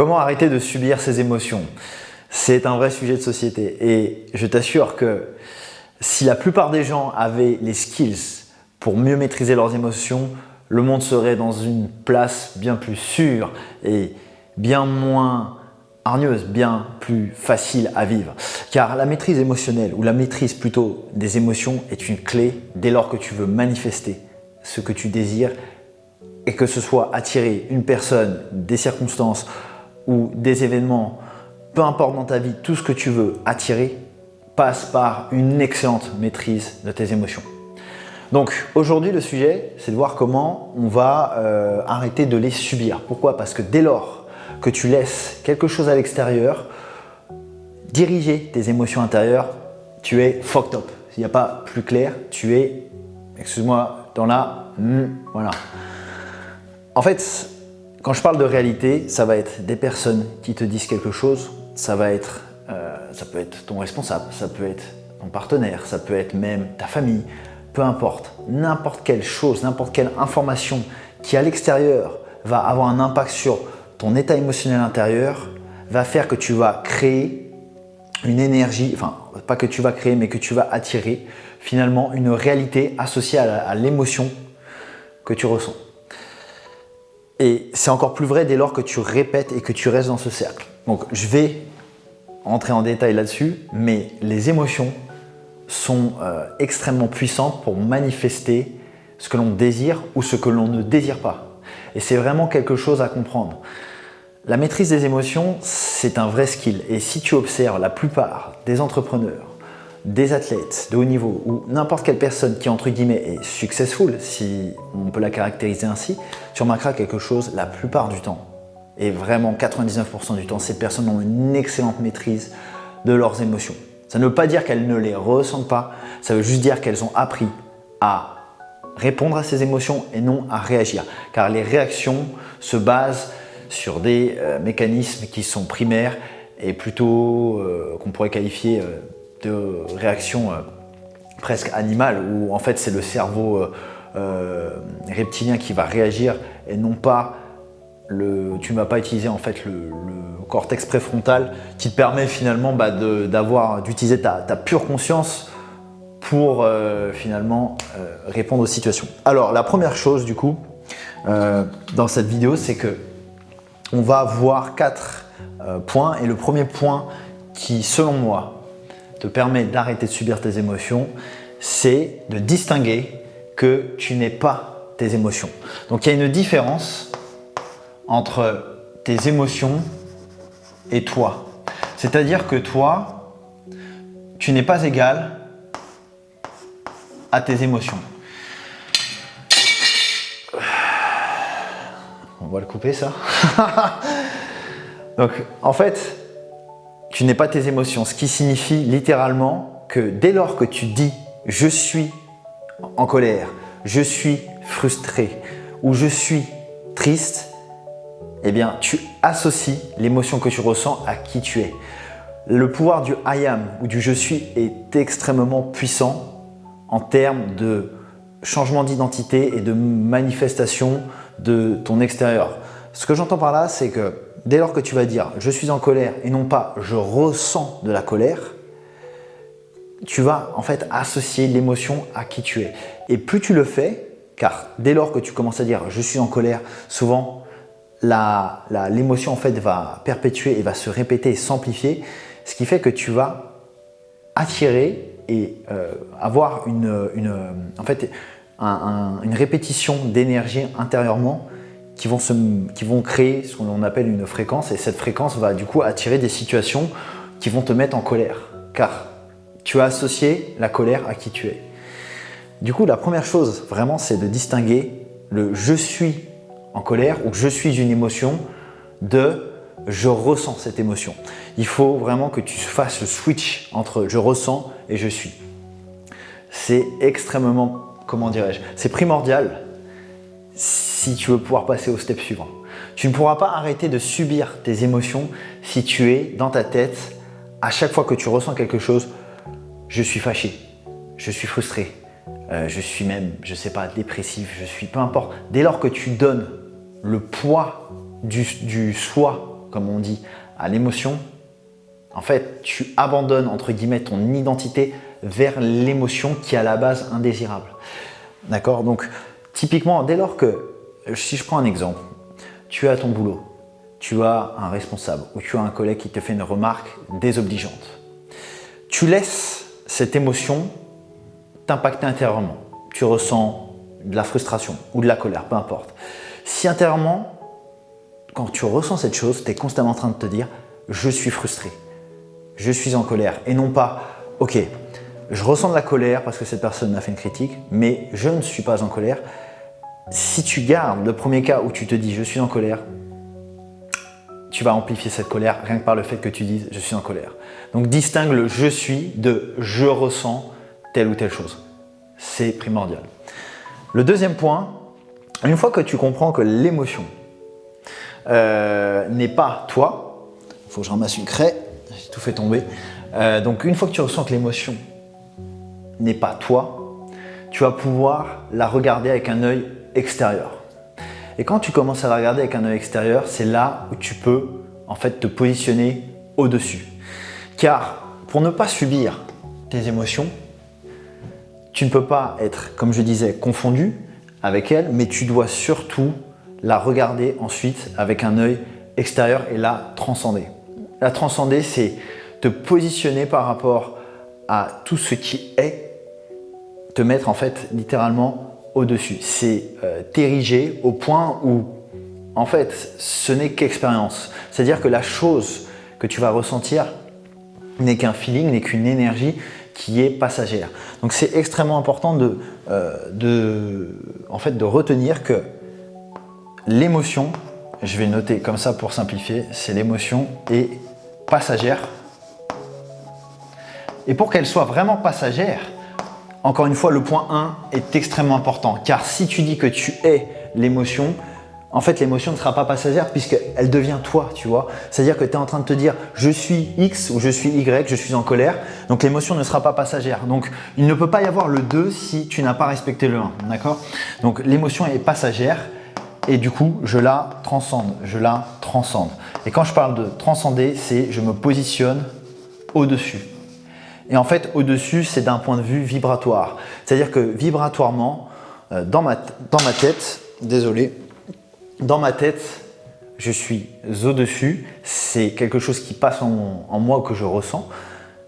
Comment arrêter de subir ses émotions? C'est un vrai sujet de société et je t'assure que si la plupart des gens avaient les skills pour mieux maîtriser leurs émotions, le monde serait dans une place bien plus sûre et bien moins hargneuse, bien plus facile à vivre. Car la maîtrise émotionnelle ou la maîtrise plutôt des émotions est une clé dès lors que tu veux manifester ce que tu désires et que ce soit attirer une personne, des circonstances ou des événements, peu importe dans ta vie, tout ce que tu veux attirer passe par une excellente maîtrise de tes émotions. Donc aujourd'hui le sujet c'est de voir comment on va arrêter de les subir. Pourquoi? Parce que dès lors que tu laisses quelque chose à l'extérieur diriger tes émotions intérieures, tu es fucked up. S'il n'y a pas plus clair, tu es, excuse-moi, dans la... voilà. En fait, quand je parle de réalité, ça va être des personnes qui te disent quelque chose, ça peut être ton responsable, ça peut être ton partenaire, ça peut être même ta famille, peu importe, n'importe quelle chose, n'importe quelle information qui à l'extérieur va avoir un impact sur ton état émotionnel intérieur, va faire que tu vas créer une énergie, enfin pas que tu vas créer mais que tu vas attirer finalement une réalité associée à l'émotion que tu ressens. Et c'est encore plus vrai dès lors que tu répètes et que tu restes dans ce cercle. Donc je vais entrer en détail là-dessus, mais les émotions sont extrêmement puissantes pour manifester ce que l'on désire ou ce que l'on ne désire pas. Et c'est vraiment quelque chose à comprendre. La maîtrise des émotions, c'est un vrai skill. Et si tu observes la plupart des entrepreneurs, des athlètes de haut niveau ou n'importe quelle personne qui entre guillemets est successful, si on peut la caractériser ainsi, tu remarqueras quelque chose la plupart du temps. Et vraiment 99% du temps, ces personnes ont une excellente maîtrise de leurs émotions. Ça ne veut pas dire qu'elles ne les ressentent pas, ça veut juste dire qu'elles ont appris à répondre à ces émotions et non à réagir. Car les réactions se basent sur des mécanismes qui sont primaires et plutôt qu'on pourrait qualifier de réactions presque animales où en fait c'est le cerveau reptilien qui va réagir et non pas tu ne vas pas utiliser en fait le cortex préfrontal qui te permet finalement d'utiliser ta pure conscience pour finalement répondre aux situations. Alors la première chose du coup dans cette vidéo, c'est que on va voir 4 points et le premier point qui selon moi te permet d'arrêter de subir tes émotions, c'est de distinguer que tu n'es pas tes émotions. Donc il y a une différence entre tes émotions et toi. C'est-à-dire que toi, tu n'es pas égal à tes émotions. On va le couper ça. Donc en fait, tu n'es pas tes émotions, ce qui signifie littéralement que dès lors que tu dis « je suis en colère »,« je suis frustré » ou « je suis triste », eh bien tu associes l'émotion que tu ressens à qui tu es. Le pouvoir du « I am » ou du « je suis » est extrêmement puissant en termes de changement d'identité et de manifestation de ton extérieur. Ce que j'entends par là, c'est que dès lors que tu vas dire « je suis en colère » et non pas « je ressens de la colère », tu vas en fait associer l'émotion à qui tu es. Et plus tu le fais, car dès lors que tu commences à dire « je suis en colère », souvent l'émotion en fait va perpétuer et va se répéter et s'amplifier, ce qui fait que tu vas attirer et avoir une répétition d'énergie intérieurement qui vont créer ce qu'on appelle une fréquence et cette fréquence va du coup attirer des situations qui vont te mettre en colère car tu as associé la colère à qui tu es. Du coup, la première chose vraiment c'est de distinguer le « je suis en colère » ou « je suis une émotion » de « je ressens cette émotion ». Il faut vraiment que tu fasses le switch entre « je ressens » et « je suis ». C'est extrêmement, comment dirais-je, c'est primordial si tu veux pouvoir passer au step suivant. Tu ne pourras pas arrêter de subir tes émotions si tu es dans ta tête, à chaque fois que tu ressens quelque chose, je suis fâché, je suis frustré, je suis même, je sais pas, dépressif, je suis, peu importe. Dès lors que tu donnes le poids du soi comme on dit, à l'émotion, en fait, tu abandonnes, entre guillemets, ton identité vers l'émotion qui est à la base indésirable. D'accord? Donc, typiquement, dès lors que, si je prends un exemple, tu es à ton boulot, tu as un responsable ou tu as un collègue qui te fait une remarque désobligeante, tu laisses cette émotion t'impacter intérieurement. Tu ressens de la frustration ou de la colère, peu importe. Si intérieurement, quand tu ressens cette chose, tu es constamment en train de te dire « je suis frustré ». Je suis en colère et non pas « ok, je ressens de la colère parce que cette personne m'a fait une critique, mais je ne suis pas en colère ». Si tu gardes le premier cas où tu te dis « je suis en colère », tu vas amplifier cette colère rien que par le fait que tu dises « je suis en colère ». Donc distingue le « je suis » de « je ressens telle ou telle chose ». C'est primordial. Le deuxième point, une fois que tu comprends que l'émotion n'est pas toi, il faut que je ramasse une craie, j'ai tout fait tomber. Donc une fois que tu ressens que l'émotion n'est pas toi, tu vas pouvoir la regarder avec un œil extérieur. Et quand tu commences à la regarder avec un œil extérieur, c'est là où tu peux en fait te positionner au-dessus. Car pour ne pas subir tes émotions, tu ne peux pas être, comme je disais, confondu avec elle, mais tu dois surtout la regarder ensuite avec un œil extérieur et la transcender. La transcender, c'est te positionner par rapport à tout ce qui est, te mettre en fait littéralement au-dessus. C'est t'ériger au point où en fait ce n'est qu'expérience. C'est-à-dire que la chose que tu vas ressentir n'est qu'un feeling, n'est qu'une énergie qui est passagère. Donc c'est extrêmement important de retenir que l'émotion, je vais noter comme ça pour simplifier, c'est l'émotion est passagère. Et pour qu'elle soit vraiment passagère, encore une fois, le point 1 est extrêmement important. Car si tu dis que tu es l'émotion, en fait, l'émotion ne sera pas passagère puisqu'elle devient toi, tu vois. C'est-à-dire que tu es en train de te dire « je suis X » ou « je suis Y », je suis en colère. Donc, l'émotion ne sera pas passagère. Donc, il ne peut pas y avoir le 2 si tu n'as pas respecté le 1, d'accord? Donc, l'émotion est passagère et du coup, je la transcende, je la transcende. Et quand je parle de transcender, c'est je me positionne au-dessus. Et en fait, au-dessus, c'est d'un point de vue vibratoire. C'est-à-dire que vibratoirement, dans ma tête, désolé, dans ma tête, je suis au-dessus. C'est quelque chose qui passe en moi que je ressens,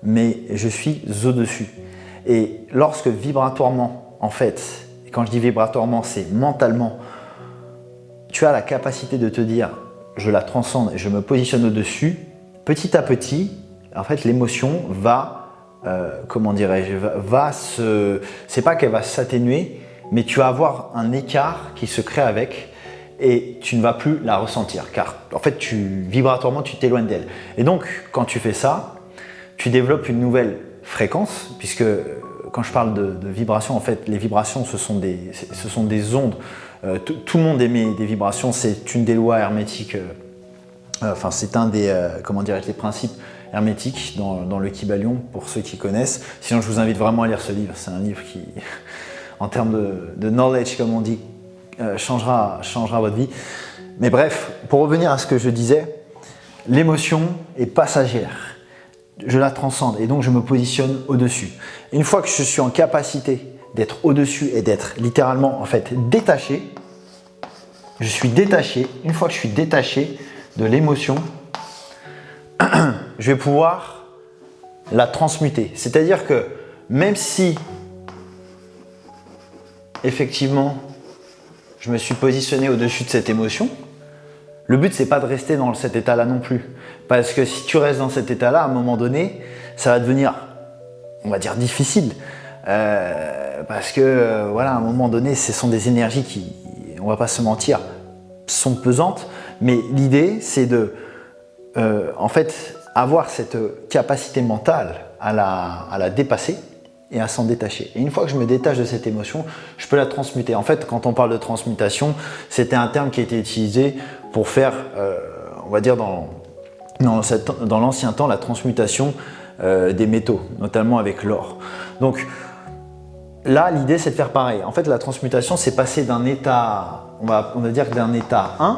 mais je suis au-dessus. Et lorsque vibratoirement, en fait, et quand je dis vibratoirement, c'est mentalement, tu as la capacité de te dire, je la transcende et je me positionne au-dessus, petit à petit, en fait, l'émotion va comment dirais-je, c'est pas qu'elle va s'atténuer, mais tu vas avoir un écart qui se crée avec et tu ne vas plus la ressentir car en fait vibratoirement tu t'éloignes d'elle. Et donc quand tu fais ça, tu développes une nouvelle fréquence puisque quand je parle de vibration, en fait les vibrations ce sont des ondes. Tout le monde émet des vibrations, c'est une des lois hermétiques, c'est un des des principes hermétique dans le Kybalion pour ceux qui connaissent. Sinon, je vous invite vraiment à lire ce livre. C'est un livre qui, en termes de knowledge, comme on dit, changera votre vie. Mais bref, pour revenir à ce que je disais, l'émotion est passagère. Je la transcende et donc je me positionne au-dessus. Une fois que je suis en capacité d'être au-dessus et d'être littéralement en fait détaché, je suis détaché. Une fois que je suis détaché de l'émotion, je vais pouvoir la transmuter. C'est-à-dire que même si effectivement je me suis positionné au-dessus de cette émotion, le but c'est pas de rester dans cet état-là non plus. Parce que si tu restes dans cet état-là, à un moment donné, ça va devenir, on va dire, difficile. Parce que voilà, à un moment donné, ce sont des énergies qui, on va pas se mentir, sont pesantes. Mais l'idée c'est de en fait, avoir cette capacité mentale à la dépasser et à s'en détacher. Et une fois que je me détache de cette émotion, je peux la transmuter. En fait, quand on parle de transmutation, c'était un terme qui a été utilisé pour faire, on va dire dans l'ancien temps, la transmutation des métaux, notamment avec l'or. Donc là, l'idée, c'est de faire pareil. En fait, la transmutation, c'est passer d'un état, on va dire d'un état 1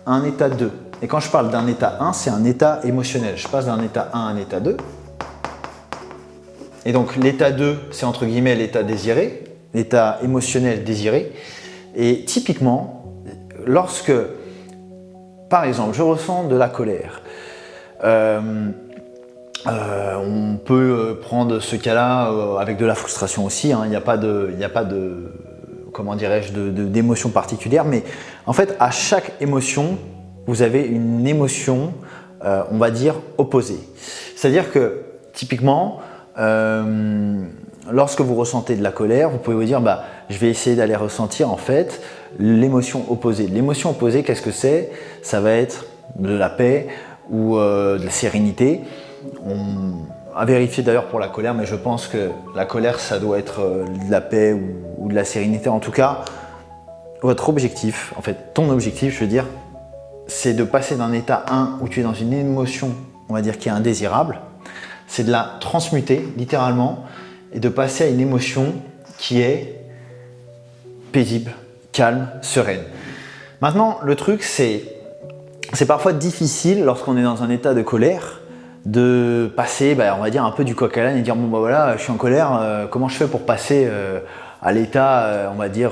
à un état 2. Et quand je parle d'un état 1, c'est un état émotionnel. Je passe d'un état 1 à un état 2. Et donc l'état 2, c'est entre guillemets l'état désiré, l'état émotionnel désiré. Et typiquement, lorsque, par exemple, je ressens de la colère, on peut prendre ce cas-là avec de la frustration aussi, hein. Il n'y a pas de comment dirais-je, d'émotion particulière, mais en fait, à chaque émotion, vous avez une émotion, on va dire, opposée. C'est-à-dire que, typiquement, lorsque vous ressentez de la colère, vous pouvez vous dire, bah, je vais essayer d'aller ressentir, en fait, l'émotion opposée. L'émotion opposée, qu'est-ce que c'est? Ça va être de la paix ou de la sérénité. À vérifier d'ailleurs pour la colère, mais je pense que la colère, ça doit être de la paix ou de la sérénité. En tout cas, votre objectif, en fait, ton objectif, je veux dire, c'est de passer d'un état 1 où tu es dans une émotion, on va dire, qui est indésirable, c'est de la transmuter, littéralement, et de passer à une émotion qui est paisible, calme, sereine. Maintenant, le truc, c'est parfois difficile, lorsqu'on est dans un état de colère, de passer, on va dire, un peu du coq à l'âne et dire, bon bah voilà, je suis en colère, comment je fais pour passer à l'état, on va dire,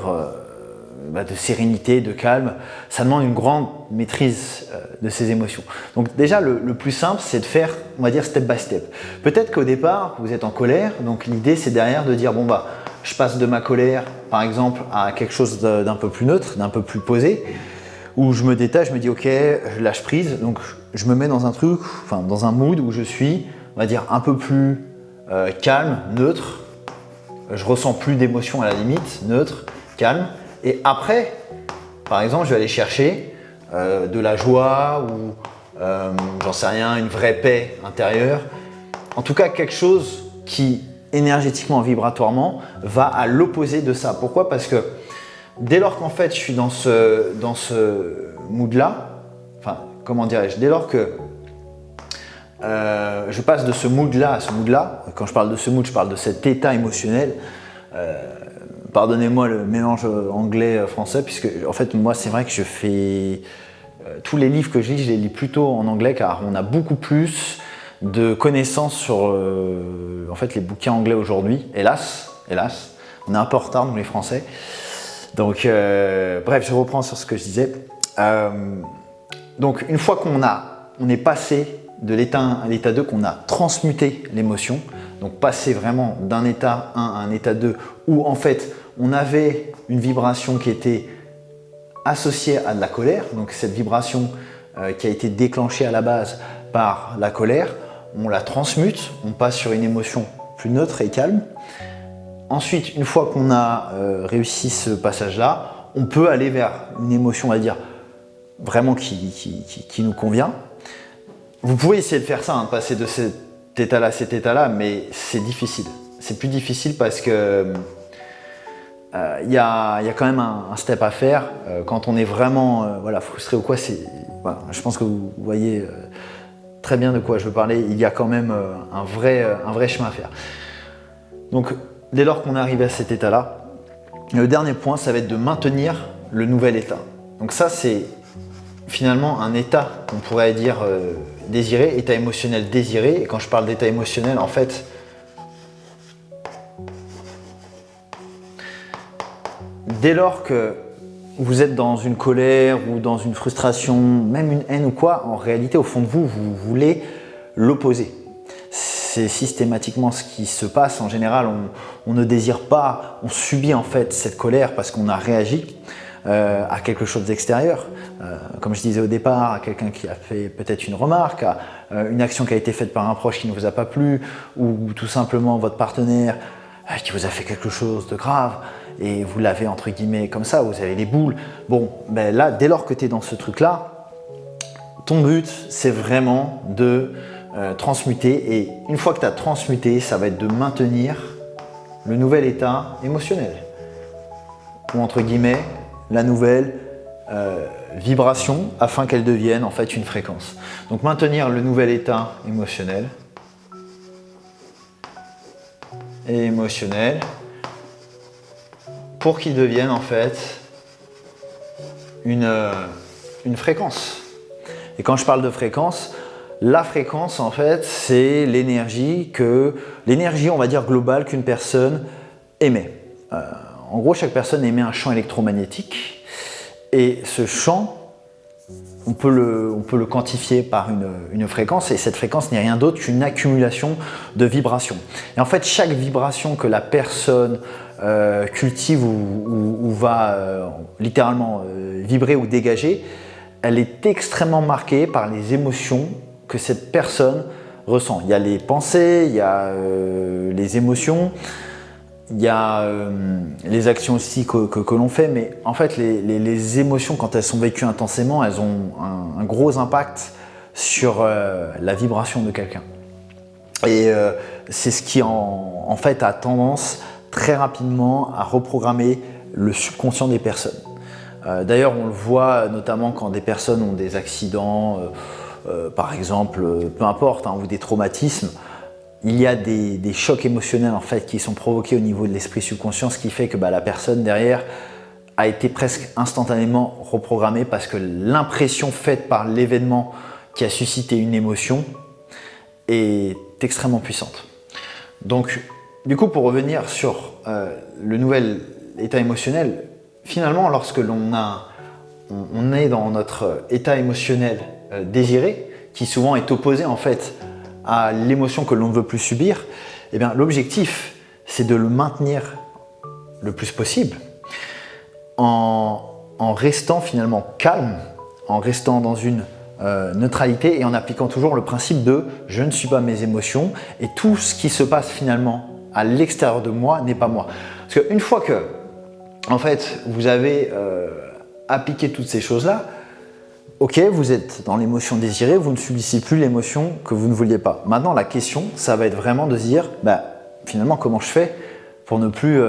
de sérénité, de calme. Ça demande une grande maîtrise de ces émotions. Donc déjà, le plus simple, c'est de faire, on va dire, step by step. Peut-être qu'au départ, vous êtes en colère, donc l'idée, c'est derrière de dire, bon bah, je passe de ma colère, par exemple, à quelque chose d'un peu plus neutre, d'un peu plus posé, où je me détache, je me dis, ok, je lâche prise, donc je me mets dans un truc, enfin dans un mood où je suis, on va dire, un peu plus calme, neutre, je ressens plus d'émotion à la limite, neutre, calme, et après, par exemple, je vais aller chercher de la joie ou, j'en sais rien, une vraie paix intérieure, en tout cas quelque chose qui, énergétiquement, vibratoirement, va à l'opposé de ça. Pourquoi? Parce que dès lors qu'en fait je suis dans ce mood-là, enfin, comment dirais-je, dès lors que je passe de ce mood-là à ce mood-là, quand je parle de ce mood, je parle de cet état émotionnel, pardonnez-moi le mélange anglais-français, puisque en fait moi c'est vrai que je fais tous les livres que je les lis plutôt en anglais, car on a beaucoup plus de connaissances sur en fait, les bouquins anglais aujourd'hui, hélas, on est un peu en retard nous les Français. Donc bref, je reprends sur ce que je disais. Donc une fois qu'on est passé de l'état 1 à l'état 2, qu'on a transmuté l'émotion, donc passé vraiment d'un état 1 à un état 2, où en fait on avait une vibration qui était associée à de la colère, donc cette vibration qui a été déclenchée à la base par la colère, on la transmute, on passe sur une émotion plus neutre et calme. Ensuite, une fois qu'on a réussi ce passage-là, on peut aller vers une émotion, on va dire, vraiment qui nous convient. Vous pouvez essayer de faire ça, de passer de cet état-là à cet état-là, mais c'est difficile. C'est plus difficile parce que y a quand même un step à faire. Quand on est vraiment frustré ou quoi, je pense que vous voyez très bien de quoi je veux parler. Il y a quand même un vrai chemin à faire. Donc, dès lors qu'on arrive à cet état-là, le dernier point, ça va être de maintenir le nouvel état. Donc ça, c'est finalement un état qu'on pourrait dire désiré, état émotionnel désiré. Et quand je parle d'état émotionnel, en fait, dès lors que vous êtes dans une colère ou dans une frustration, même une haine ou quoi, en réalité, au fond de vous, vous voulez l'opposer. C'est systématiquement ce qui se passe. En général, on ne désire pas, on subit en fait cette colère parce qu'on a réagi à quelque chose d'extérieur. Comme je disais au départ, à quelqu'un qui a fait peut-être une remarque, à une action qui a été faite par un proche qui ne vous a pas plu, ou tout simplement votre partenaire qui vous a fait quelque chose de grave et vous l'avez entre guillemets comme ça, vous avez les boules. Bon, ben là, dès lors que tu es dans ce truc-là, ton but, c'est vraiment de transmuter, et une fois que tu as transmuté, ça va être de maintenir le nouvel état émotionnel, ou entre guillemets la nouvelle vibration, afin qu'elle devienne en fait une fréquence. Donc maintenir le nouvel état émotionnel pour qu'il devienne en fait une fréquence. Et quand je parle de fréquence, la fréquence, en fait, c'est l'énergie, on va dire, globale qu'une personne émet. En gros, chaque personne émet un champ électromagnétique et ce champ, on peut le quantifier par une fréquence et cette fréquence n'est rien d'autre qu'une accumulation de vibrations. Et en fait, chaque vibration que la personne cultive ou va littéralement vibrer ou dégager, elle est extrêmement marquée par les émotions que cette personne ressent. Il y a les pensées, il y a les émotions, il y a les actions aussi que l'on fait, mais en fait les émotions, quand elles sont vécues intensément, elles ont un gros impact sur la vibration de quelqu'un. Et c'est ce qui en fait a tendance très rapidement à reprogrammer le subconscient des personnes. D'ailleurs, on le voit notamment quand des personnes ont des accidents, par exemple, peu importe, ou des traumatismes. Il y a des chocs émotionnels en fait qui sont provoqués au niveau de l'esprit subconscient, ce qui fait que la personne derrière a été presque instantanément reprogrammée parce que l'impression faite par l'événement qui a suscité une émotion est extrêmement puissante. Donc, du coup, pour revenir sur le nouvel état émotionnel, finalement, lorsque on est dans notre état émotionnel désiré, qui souvent est opposé en fait à l'émotion que l'on ne veut plus subir, eh bien, l'objectif, c'est de le maintenir le plus possible en restant finalement calme, en restant dans une neutralité et en appliquant toujours le principe de « je ne suis pas mes émotions » et tout ce qui se passe finalement à l'extérieur de moi n'est pas moi. Parce qu'une fois que en fait, vous avez appliqué toutes ces choses-là, ok, vous êtes dans l'émotion désirée, vous ne subissez plus l'émotion que vous ne vouliez pas. Maintenant, la question, ça va être vraiment de se dire, finalement, comment je fais pour ne plus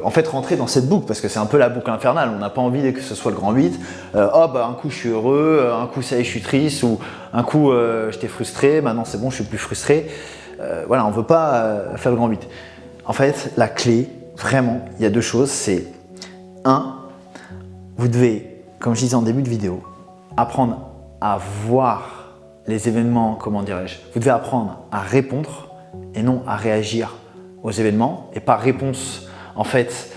en fait rentrer dans cette boucle, parce que c'est un peu la boucle infernale. On n'a pas envie que ce soit le grand 8. Un coup je suis heureux, un coup ça y est, je suis triste, ou un coup j'étais frustré, maintenant c'est bon, je suis plus frustré. Voilà, on ne veut pas faire le grand 8. En fait, la clé, vraiment, il y a deux choses, c'est 1, vous devez, comme je disais en début de vidéo, apprendre à voir les événements, comment dirais-je, vous devez apprendre à répondre et non à réagir aux événements. Et par réponse, en fait,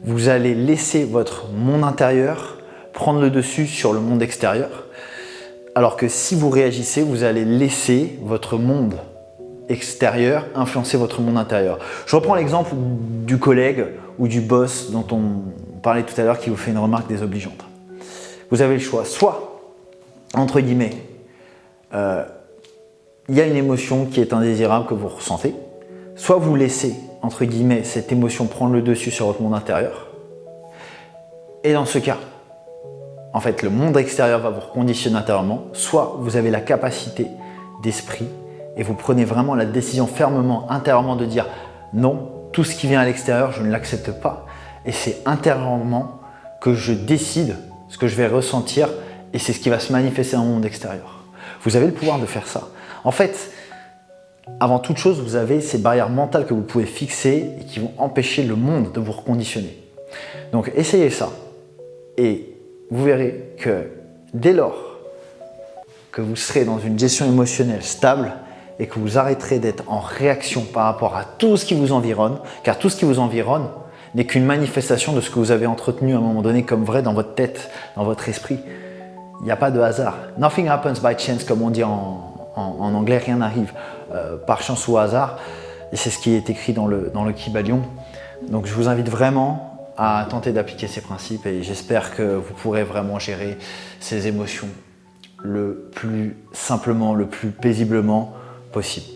vous allez laisser votre monde intérieur prendre le dessus sur le monde extérieur. Alors que si vous réagissez, vous allez laisser votre monde extérieur influencer votre monde intérieur. Je reprends l'exemple du collègue ou du boss dont on parlait tout à l'heure qui vous fait une remarque désobligeante. Vous avez le choix, soit, entre guillemets, il y a une émotion qui est indésirable que vous ressentez, soit vous laissez, entre guillemets, cette émotion prendre le dessus sur votre monde intérieur. Et dans ce cas, en fait, le monde extérieur va vous reconditionner intérieurement, soit vous avez la capacité d'esprit et vous prenez vraiment la décision fermement, intérieurement de dire non, tout ce qui vient à l'extérieur, je ne l'accepte pas. Et c'est intérieurement que je décide ce que je vais ressentir et c'est ce qui va se manifester dans le monde extérieur. Vous avez le pouvoir de faire ça. En fait, avant toute chose, vous avez ces barrières mentales que vous pouvez fixer et qui vont empêcher le monde de vous reconditionner. Donc essayez ça et vous verrez que dès lors que vous serez dans une gestion émotionnelle stable et que vous arrêterez d'être en réaction par rapport à tout ce qui vous environne, car tout ce qui vous environne n'est qu'une manifestation de ce que vous avez entretenu à un moment donné comme vrai dans votre tête, dans votre esprit. Il n'y a pas de hasard. Nothing happens by chance, comme on dit en anglais, rien n'arrive par chance ou hasard. Et c'est ce qui est écrit dans le Kybalion. Donc je vous invite vraiment à tenter d'appliquer ces principes et j'espère que vous pourrez vraiment gérer ces émotions le plus simplement, le plus paisiblement possible.